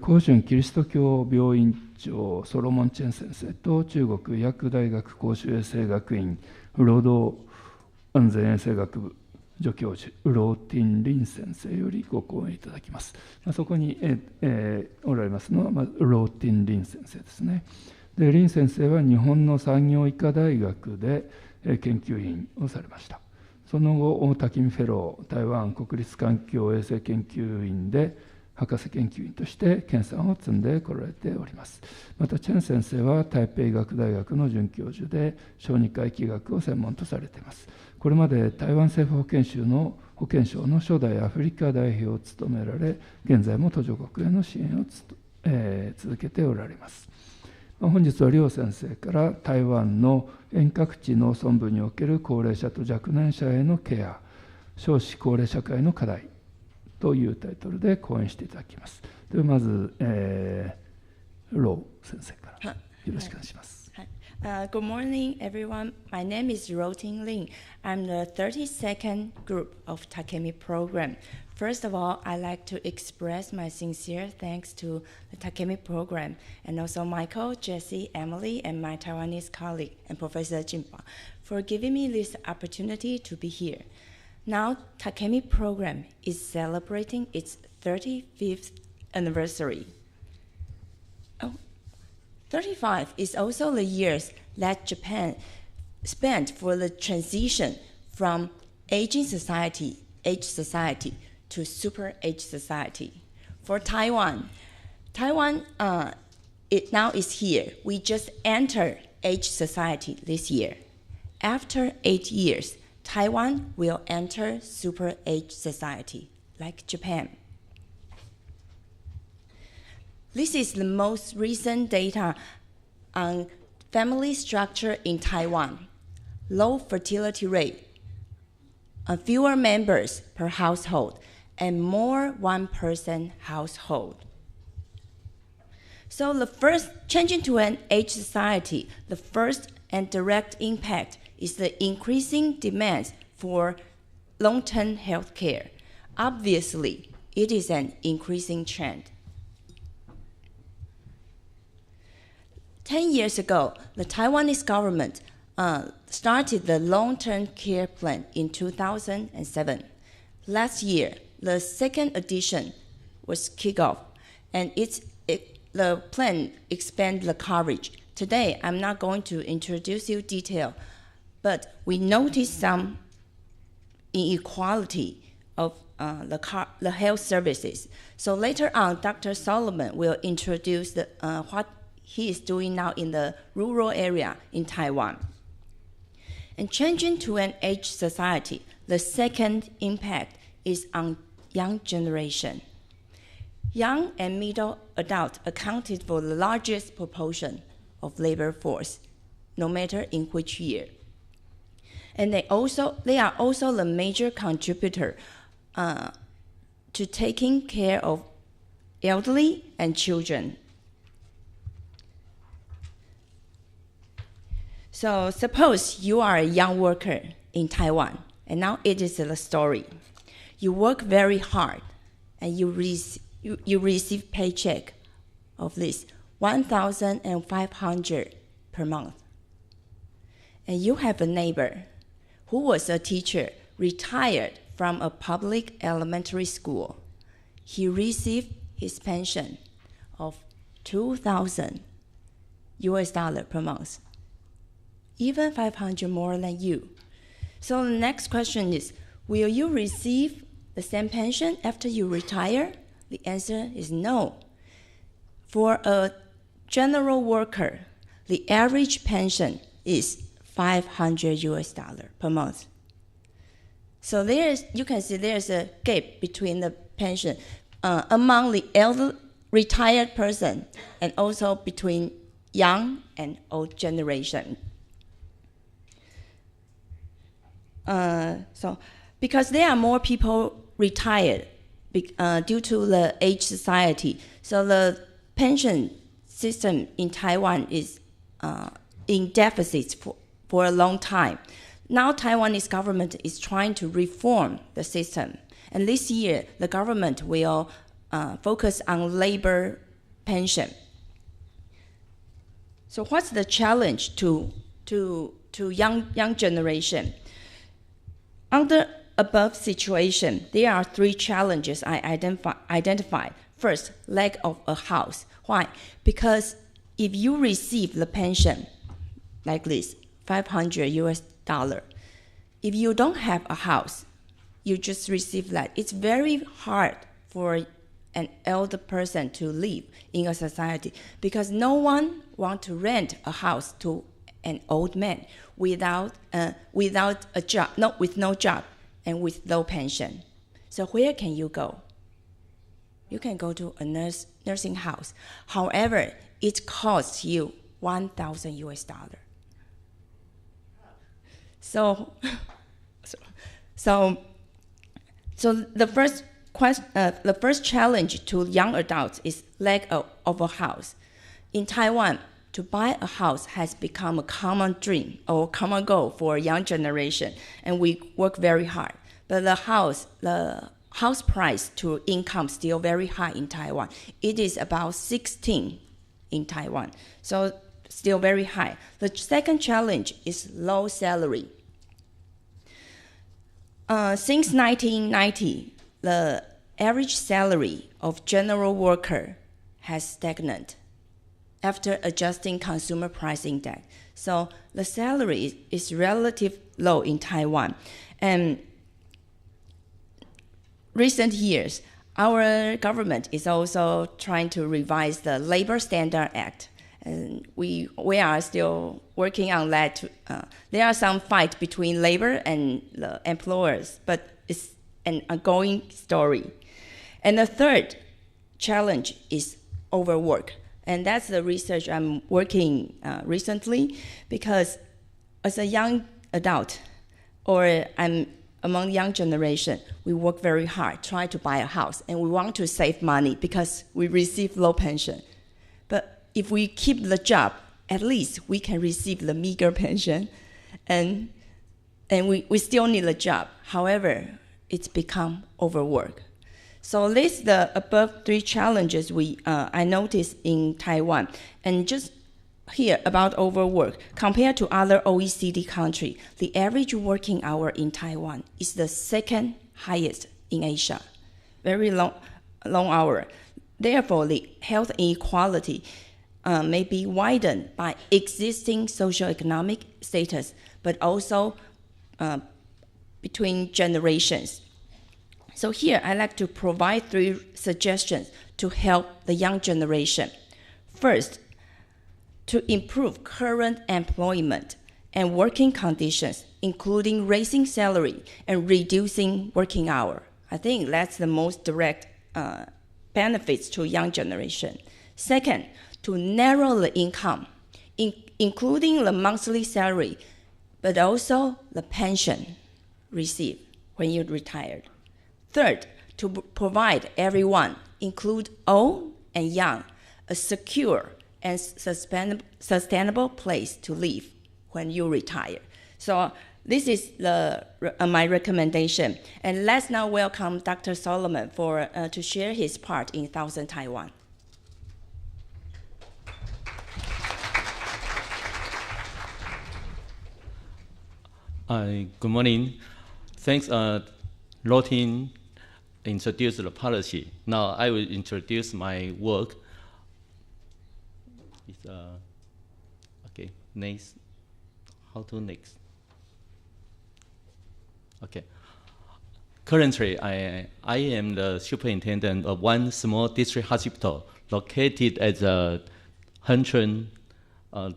恒春キリスト教病院長ソロモンチェン先生と中国医薬大学公衆衛生学院労働安全衛生学部助教授ローティン・リン先生よりご講演いただきます。そこに、おられますのは、ローティン・リン先生ですね。でリン先生は日本の産業医科大学で研究員をされました。その後、武見フェロー台湾国立環境衛生研究院で博士研究員として研鑽を積んでこられております。またチェン先生は台北医学大学の准教授で小児科疫学を専門とされています。これまで台湾政府保健省の初代アフリカ代表を務められ、現在も途上国への支援を続けておられます。本日は両先生から台湾の遠隔地農村部における高齢者と若年者へのケア、少子高齢社会の課題というタイトルで講演していただきます。ではまず、ロー先生からよろしくお願いします。Good morning, everyone. My name is Roting Lin. I'm the 32nd group of Takemi program. First of all, I'd like to express my sincere thanks to the Takemi program and also Michael, Jesse, Emily, and my Taiwanese colleague and Professor Jinpa for giving me this opportunity to be here. Now, Takemi program is celebrating its 35th anniversary. 35 is also the years that Japan spent for the transition from aging society, age society, to super age society. For Taiwan, it now is here. We just entered age society this year. After 8 years, Taiwan will enter super age society, like Japan. This is the most recent data on family structure in Taiwan. Low fertility rate, fewer members per household, and more one-person household. So the first, changing to an age society, the first and direct impact is the increasing demands for long-term health care. Obviously, it is an increasing trend. 10 years ago, the Taiwanese government started the long-term care plan in 2007. Last year, the second edition was kicked off, and the plan expanded the coverage. Today, I'm not going to introduce you detail, but we noticed some inequality of the health services. So later on, Dr. Solomon will introduce what he is doing now in the rural area in Taiwan. And changing to an age society, the second impact is on young generation. Young and middle adults accounted for the largest proportion of labor force, no matter in which year. And they are also the major contributor to taking care of elderly and children. So suppose you are a young worker in Taiwan, and now it is the story. You work very hard, and you receive paycheck of this 1,500 per month. And you have a neighbor who was a teacher, retired from a public elementary school. He received his pension of $2,000 per month, even 500 more than you. So the next question is, will you receive the same pension after you retire? The answer is no. For a general worker, the average pension is $500 per month. So you can see there's a gap between the pension among the retired person and also between young and old generation. So because there are more people retired due to the age society, so the pension system in Taiwan is in deficit for a long time. Now Taiwanese government is trying to reform the system. And this year, the government will focus on labor pension. So what's the challenge to young generation? Under above situation, there are 3 challenges I identified. First, lack of a house. Why? Because if you receive the pension like this, $500, if you don't have a house, you just receive that. It's very hard for an elder person to live in a society because no one wants to rent a house to an old man without a job, with no job and with low pension. So where can you go? You can go to a nursing house. However, it costs you $1,000. So the first challenge to young adults is lack of a house. In Taiwan, to buy a house has become a common dream or common goal for a young generation, and we work very hard. But the house price to income still very high in Taiwan. It is about 16 in Taiwan, so still very high. The second challenge is low salary. Since 1990, the average salary of general worker has stagnated after adjusting consumer price index. So the salary is relatively low in Taiwan. And recent years, our government is also trying to revise the Labor Standard Act. And we are still working on that. There are some fight between labor and the employers, but it's an ongoing story. And the third challenge is overwork. And that's the research I'm working recently, because as a young adult, or I'm among young generation, we work very hard, try to buy a house, and we want to save money because we receive low pension. But if we keep the job, at least we can receive the meager pension, and we still need a job. However, it's become overwork. So these the above 3 challenges I noticed in Taiwan. And just here about overwork, compared to other OECD countries, the average working hour in Taiwan is the second highest in Asia. Very long hour. Therefore, the health inequality may be widened by existing socioeconomic status, but also between generations. So here, I'd like to provide 3 suggestions to help the young generation. First, to improve current employment and working conditions, including raising salary and reducing working hour. I think that's the most direct benefits to young generation. Second, to narrow the income, including the monthly salary, but also the pension received when you're retired. Third, to provide everyone, include old and young, a secure and sustainable place to live when you retire. So this is my recommendation. And let's now welcome Dr. Solomon to share his part in Thousand Taiwan. Good morning. Thanks, Lotin introduced the policy. Now I will introduce my work. Okay, next. How to next? Okay. Currently, I am the superintendent of one small district hospital located at the恒春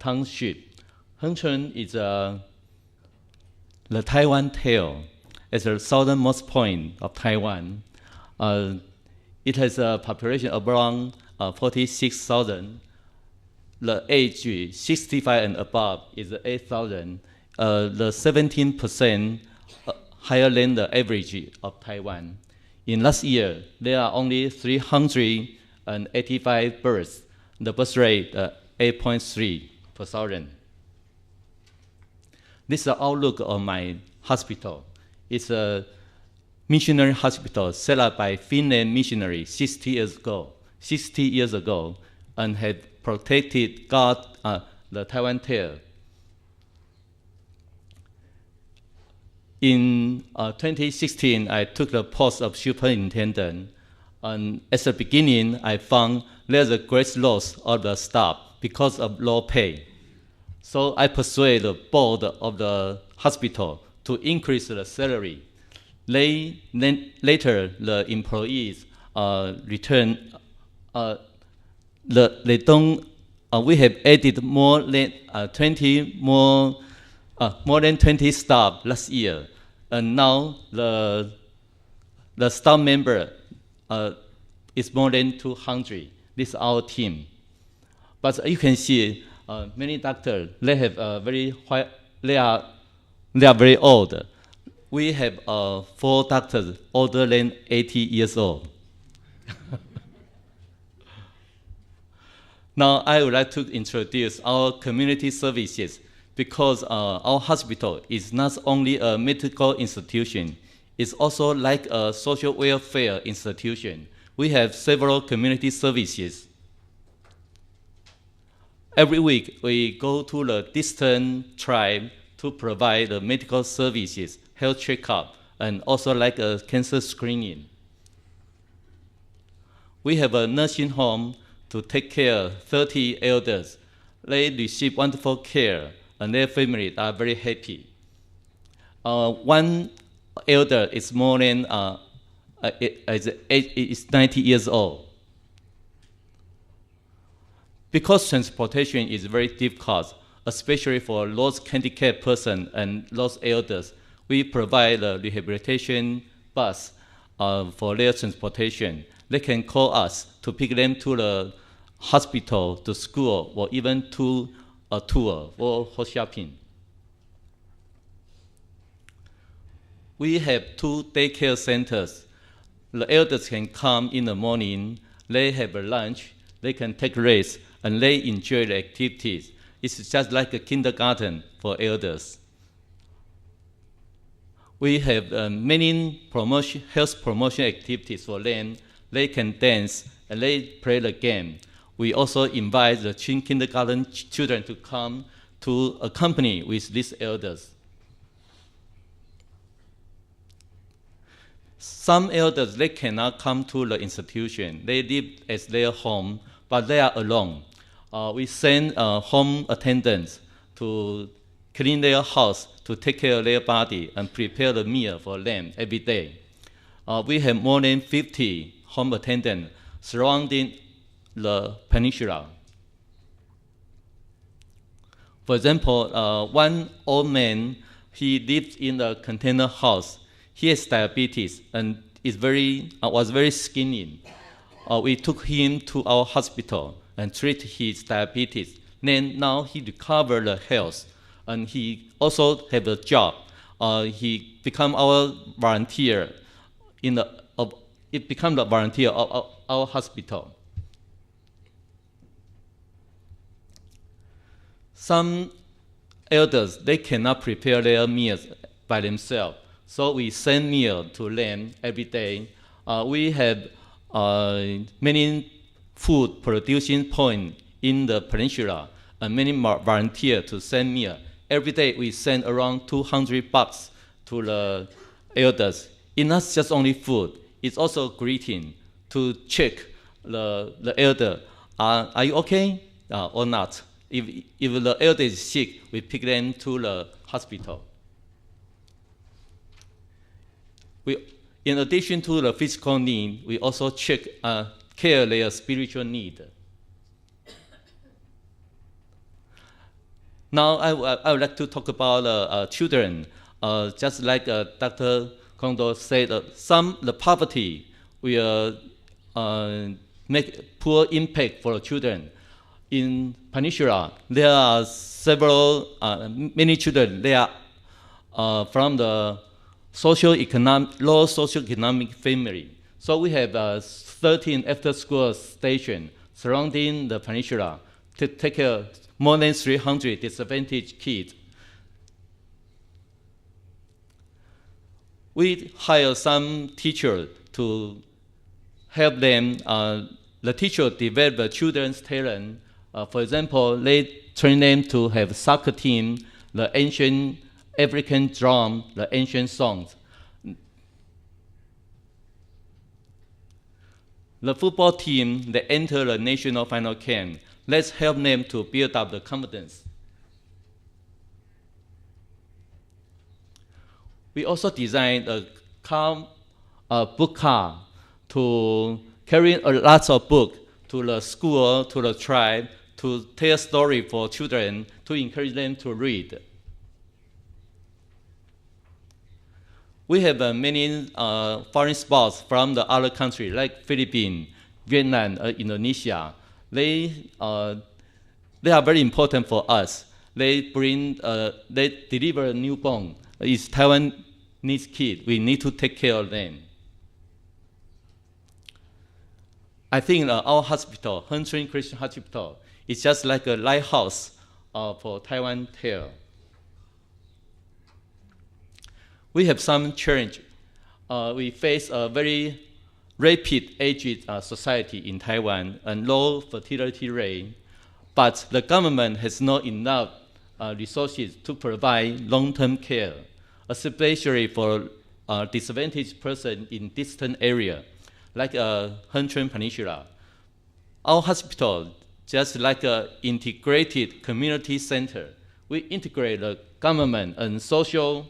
Township.恒春is the Taiwan tail at the southernmost point of Taiwan. It has a population of around 46,000. The age 65 and above is 8,000. The 17% higher than the average of Taiwan. In last year, there are only 385 births. The birth rate 8.3 per thousand. This is the outlook of my hospital. It's missionary hospital set up by Finland missionary 60 years ago, and had protected the Taiwan tail. In 2016, I took the post of superintendent, and at the beginning, I found there's a great loss of the staff because of low pay. So I persuaded the board of the hospital to increase the salary. Later, the employees return. We have added more than 20 staff last year, and now the staff member is more than 200. This is our team. But you can see many doctors, they have they are very old. We have 4 doctors older than 80 years old. Now I would like to introduce our community services, because our hospital is not only a medical institution, it's also like a social welfare institution. We have several community services. Every week, we go to the distant tribe to provide the medical services, health checkup, and also like a cancer screening. We have a nursing home to take care of 30 elders. They receive wonderful care, and their families are very happy. One elder is more than is 90 years old. Because transportation is very difficult, especially for those handicapped persons and those elders, we provide a rehabilitation bus for their transportation. They can call us to pick them to the hospital, to school, or even to a tour or for shopping. We have 2 daycare centers. The elders can come in the morning, they have a lunch, they can take rest, and they enjoy the activities. It's just like a kindergarten for elders. We have many health promotion activities for them. They can dance and they play the game. We also invite the kindergarten children to come to accompany with these elders. Some elders, they cannot come to the institution. They live at their home, but they are alone. We send home attendants to clean their house, to take care of their body, and prepare the meal for them every day. We have more than 50 home attendants surrounding the peninsula. For example, one old man, he lives in a container house. He has diabetes and was very skinny. We took him to our hospital and treated his diabetes. Then now he recovered the health, and he also have a job. He become our volunteer become the volunteer of our hospital. Some elders, they cannot prepare their meals by themselves, so we send meal to them every day. We have many food producing points in the peninsula, and many volunteers to send meal. Every day we send around 200 bucks to the elders. It's not just only food, it's also greeting to check the elder, are you okay or not? If the elder is sick, we pick them to the hospital. In addition to the physical need, we also care their spiritual need. Now I would like to talk about children. Just like Dr. Kondo said, the poverty will make poor impact for the children. In Peninsula, there are many children. They are from the low socioeconomic family. So we have 13 after-school stations surrounding the peninsula to take care of more than 300 disadvantaged kids. we hire some teachers to help them, the teacher develop the children's talent. For example, they train them to have soccer team, the ancient African drum, the ancient songs. The football team, they enter the national final camp. Let's help them to build up the confidence. We also designed a book car to carry a lot of books to the school, to the tribe, to tell story for children, to encourage them to read. We have many foreign sports from the other countries, like Philippines, Vietnam, Indonesia. They are very important for us. They deliver a newborn. It's Taiwanese kid. We need to take care of them. I think our hospital,恒春Christian Hospital, is just like a lighthouse for Taiwan care. We have some challenge. We face a very rapid aged society in Taiwan and low fertility rate, but the government has not enough resources to provide long-term care, especially for disadvantaged persons in distant areas, like恒春Peninsula. Our hospital, just like an integrated community center, we integrate the government and social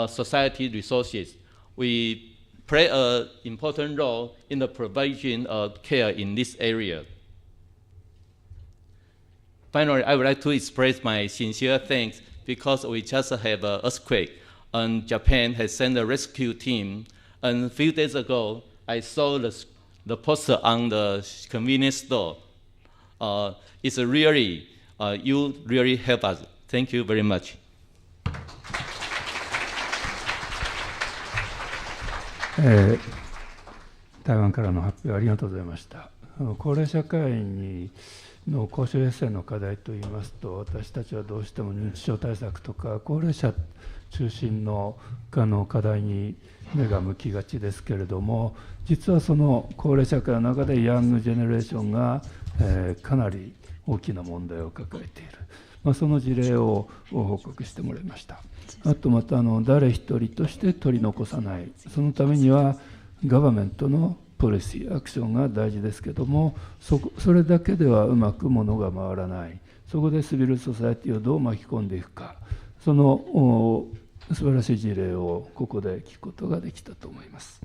society resources. We play an important role in the provision of care in this area. Finally, I would like to express my sincere thanks because we just have an earthquake and Japan has sent a rescue team. And a few days ago, I saw the poster on the convenience store. It's really, you really help us. Thank you very much. 台湾からの発表ありがとうございました。高齢社会の公衆衛生の課題といいますと、私たちはどうしても認知症対策とか高齢者中心の課題に目が向きがちですけれども、実はその高齢社会の中でヤングジェネレーションが、かなり大きな問題を抱えている、その事例を報告してもらいました。あとまた誰一人として取り残さない、そのためにはガバメントのポリシー、アクションが大事ですけども、それだけではうまくものが回らない。そこでシビルソサエティをどう巻き込んでいくか、その素晴らしい事例をここで聞くことができたと思います。